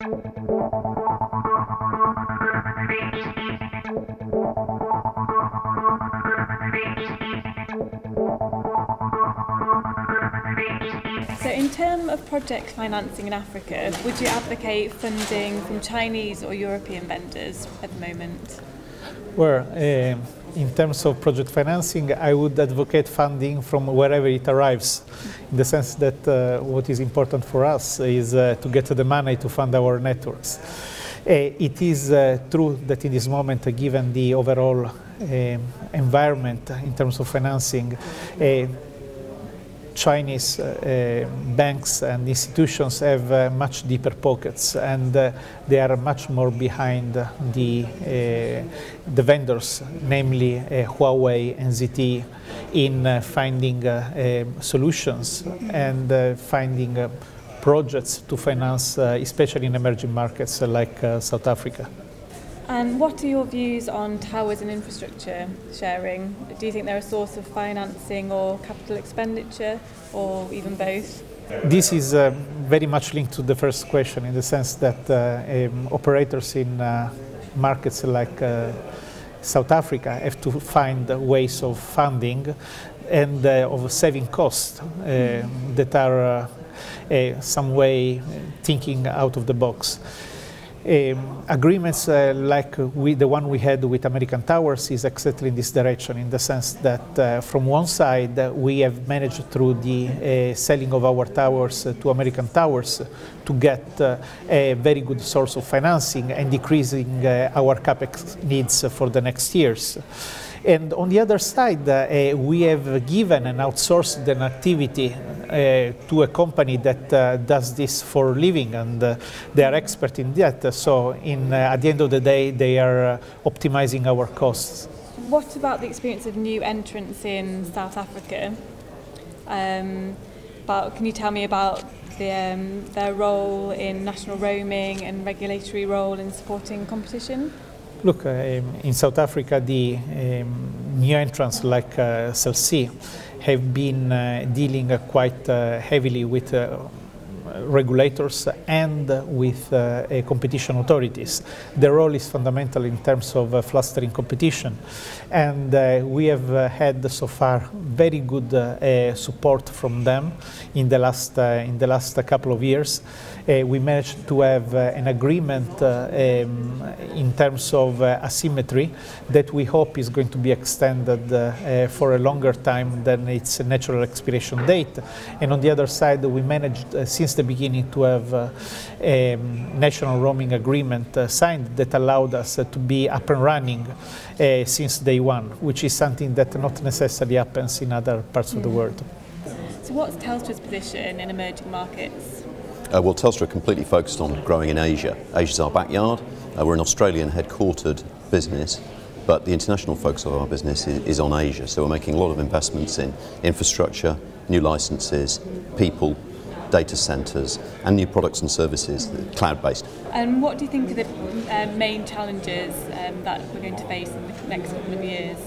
So in terms of project financing in Africa, would you advocate funding from Chinese or European vendors at the moment? Well, in terms of project financing, I would advocate funding from wherever it arrives, in the sense that what is important for us is to get the money to fund our networks. It is true that in this moment, given the overall environment in terms of financing, Chinese banks and institutions have much deeper pockets, and they are much more behind the vendors, namely Huawei and ZTE, in finding solutions and finding projects to finance, especially in emerging markets like South Africa. And what are your views on towers and infrastructure sharing? Do you think they're a source of financing or capital expenditure, or even both? This is very much linked to the first question, in the sense that operators in markets like South Africa have to find ways of funding and of saving costs that are some way thinking out of the box. Agreements like the one we had with American Towers is exactly in this direction, in the sense that from one side we have managed through the selling of our towers to American Towers to get a very good source of financing and decreasing our capex needs for the next years. And on the other side, we have given and outsourced an activity to a company that does this for a living, and they are expert in that. So at the end of the day, they are optimizing our costs. What about the experience of new entrants in South Africa? But can you tell me about their role in national roaming and regulatory role in supporting competition? Look, in South Africa, the new entrants like Cell C have been dealing quite heavily with regulators and with competition authorities. Their role is fundamental in terms of fostering competition, and we have had so far very good support from them in the last couple of years. We managed to have an agreement in terms of asymmetry that we hope is going to be extended for a longer time than its natural expiration date. And on the other side, we managed since the beginning to have a national roaming agreement signed that allowed us to be up and running since day one, which is something that not necessarily happens in other parts of the world. So what's Telstra's position in emerging markets? Well, Telstra are completely focused on growing in Asia. Asia's our backyard. We're an Australian headquartered business, but the international focus of our business is on Asia. So we're making a lot of investments in infrastructure, new licenses, people, data centres, and new products and services, cloud-based. And what do you think are the main challenges that we're going to face in the next couple of years?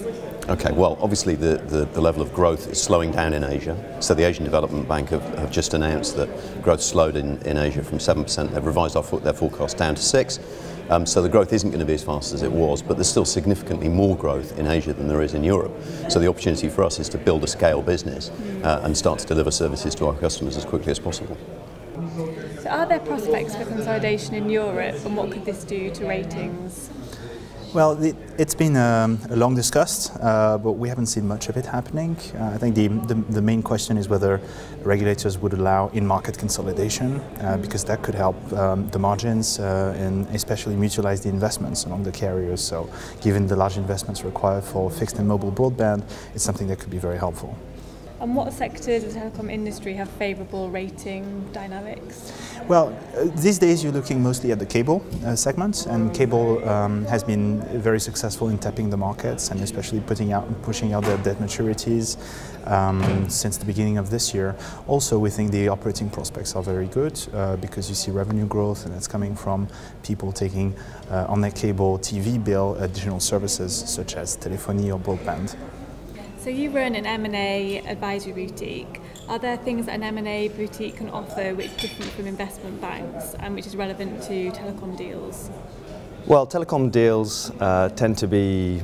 Okay, well, obviously the level of growth is slowing down in Asia. So the Asian Development Bank have just announced that growth slowed in Asia from 7%. They've revised their forecast down to 6%. So the growth isn't going to be as fast as it was, but there's still significantly more growth in Asia than there is in Europe. So the opportunity for us is to build a scale business and start to deliver services to our customers as quickly as possible. So are there prospects for consolidation in Europe, and what could this do to ratings? Well, it's been long discussed, but we haven't seen much of it happening. I think the main question is whether regulators would allow in-market consolidation, because that could help the margins and especially mutualize the investments among the carriers. So given the large investments required for fixed and mobile broadband, it's something that could be very helpful. And what sectors of the telecom industry have favourable rating dynamics? Well, these days you're looking mostly at the cable segment, and cable has been very successful in tapping the markets and especially pushing out their debt maturities since the beginning of this year. Also, we think the operating prospects are very good because you see revenue growth, and it's coming from people taking on their cable TV bill additional services such as telephony or broadband. So you run an M&A advisory boutique. Are there things that an M&A boutique can offer which is different from investment banks and which is relevant to telecom deals? Well, telecom deals tend to be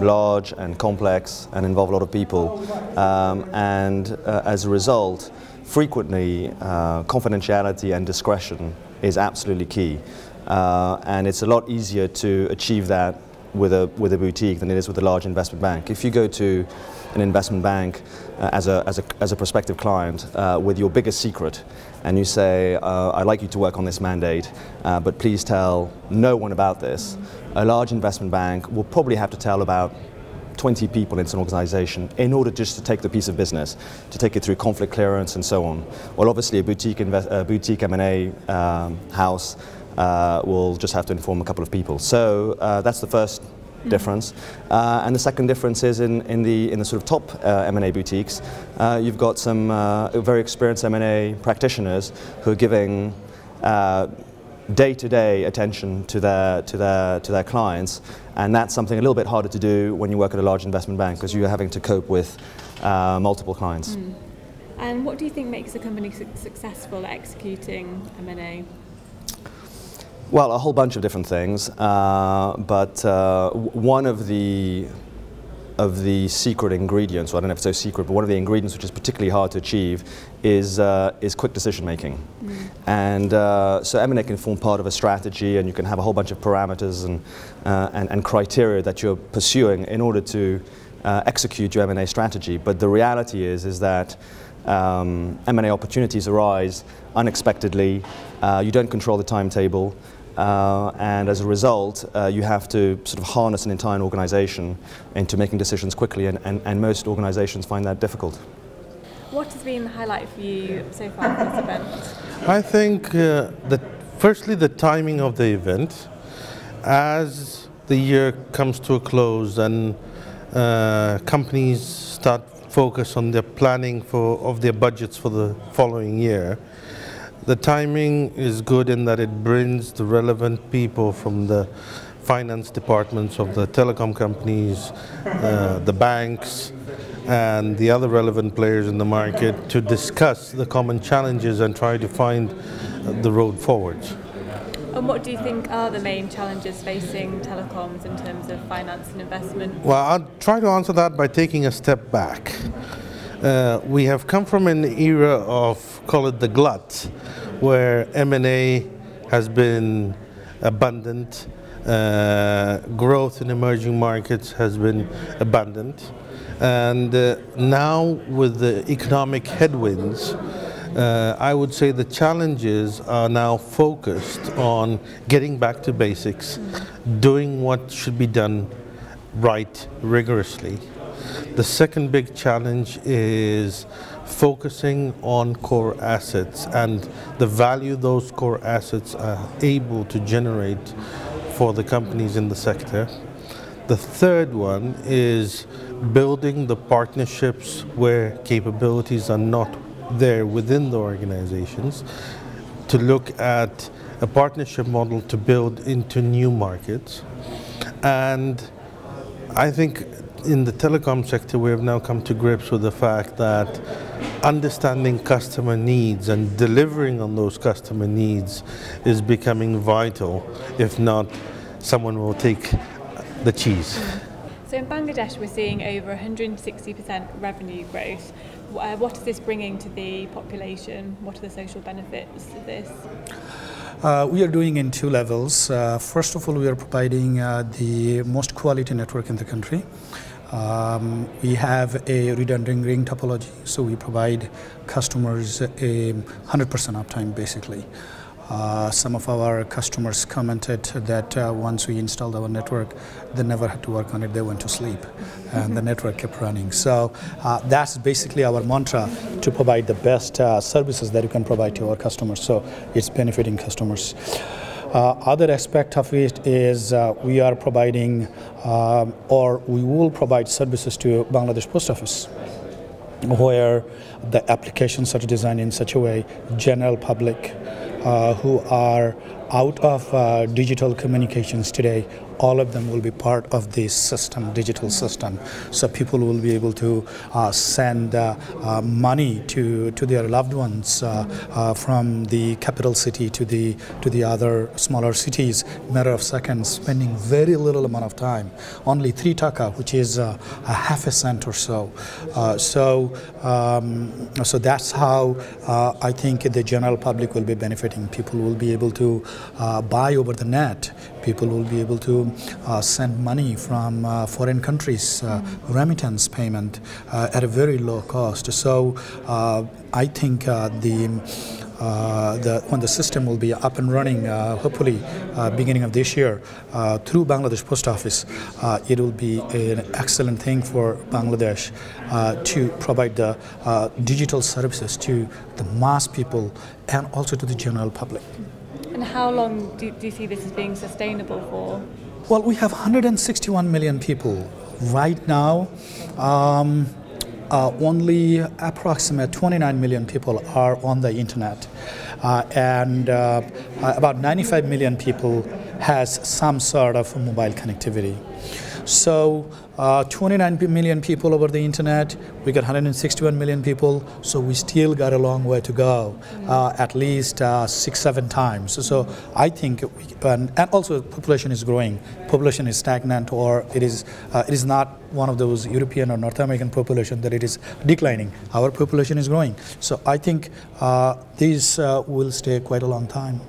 large and complex and involve a lot of people, and as a result, frequently confidentiality and discretion is absolutely key, and it's a lot easier to achieve that with a boutique than it is with a large investment bank. If you go to an investment bank as a prospective client with your biggest secret, and you say, I'd like you to work on this mandate, but please tell no one about this, a large investment bank will probably have to tell about 20 people in an organization in order just to take the piece of business, to take it through conflict clearance and so on. Well, obviously a boutique M&A house will just have to inform a couple of people. So that's the first difference. And the second difference is in the sort of top M&A boutiques, you've got some very experienced M&A practitioners who are giving day-to-day attention to their clients, and that's something a little bit harder to do when you work at a large investment bank because you're having to cope with multiple clients. And what do you think makes a company successful at executing M&A? Well, a whole bunch of different things, but one of the secret ingredients, well, I don't know if it's so secret, but one of the ingredients which is particularly hard to achieve is quick decision making. And so M&A can form part of a strategy, and you can have a whole bunch of parameters and criteria that you're pursuing in order to execute your M&A strategy. But the reality is that M&A opportunities arise unexpectedly. You don't control the timetable. And as a result, you have to sort of harness an entire organization into making decisions quickly, and most organizations find that difficult. What has been the highlight for you so far for this event? I think firstly the timing of the event. As the year comes to a close and companies start focus on their planning of their budgets for the following year, the timing is good in that it brings the relevant people from the finance departments of the telecom companies, the banks, and the other relevant players in the market to discuss the common challenges and try to find the road forward. And what do you think are the main challenges facing telecoms in terms of finance and investment? Well, I'll try to answer that by taking a step back. We have come from an era of, call it the glut, where M&A has been abundant, growth in emerging markets has been abundant, and now with the economic headwinds, I would say the challenges are now focused on getting back to basics, doing what should be done right rigorously. The second big challenge is focusing on core assets and the value those core assets are able to generate for the companies in the sector. The third one is building the partnerships where capabilities are not there within the organizations, to look at a partnership model to build into new markets. And I think in the telecom sector we have now come to grips with the fact that understanding customer needs and delivering on those customer needs is becoming vital. If not, someone will take the cheese. So in Bangladesh we're seeing over 160% revenue growth. What is this bringing to the population? What are the social benefits of this? We are doing in two levels. First of all, we are providing the most quality network in the country. We have a redundant ring topology, so we provide customers a 100% uptime basically. Some of our customers commented that once we installed our network, they never had to work on it, they went to sleep and the network kept running. So that's basically our mantra, to provide the best services that you can provide to our customers, so it's benefiting customers. Other aspect of it is we are providing or we will provide services to Bangladesh Post Office, where the applications are designed in such a way general public who are out of digital communications today, all of them will be part of this system, digital system. So people will be able to send money to their loved ones from the capital city to the other smaller cities, matter of seconds, spending very little amount of time, only 3 taka, which is a half a cent or so. So that's how I think the general public will be benefiting. People will be able to buy over the net. People will be able to send money from foreign countries, remittance payment at a very low cost. So I think when the system will be up and running, hopefully beginning of this year, through Bangladesh Post Office, it will be an excellent thing for Bangladesh to provide the digital services to the mass people and also to the general public. And how long do you see this as being sustainable for? Well, we have 161 million people. Right now, only approximately 29 million people are on the internet. And about 95 million people has some sort of mobile connectivity. So 29 million people over the internet, we got 161 million people, so we still got a long way to go, at least 6-7 times. So I think, and also population is growing, population is stagnant, or it is not one of those European or North American population that it is declining. Our population is growing. So I think these will stay quite a long time.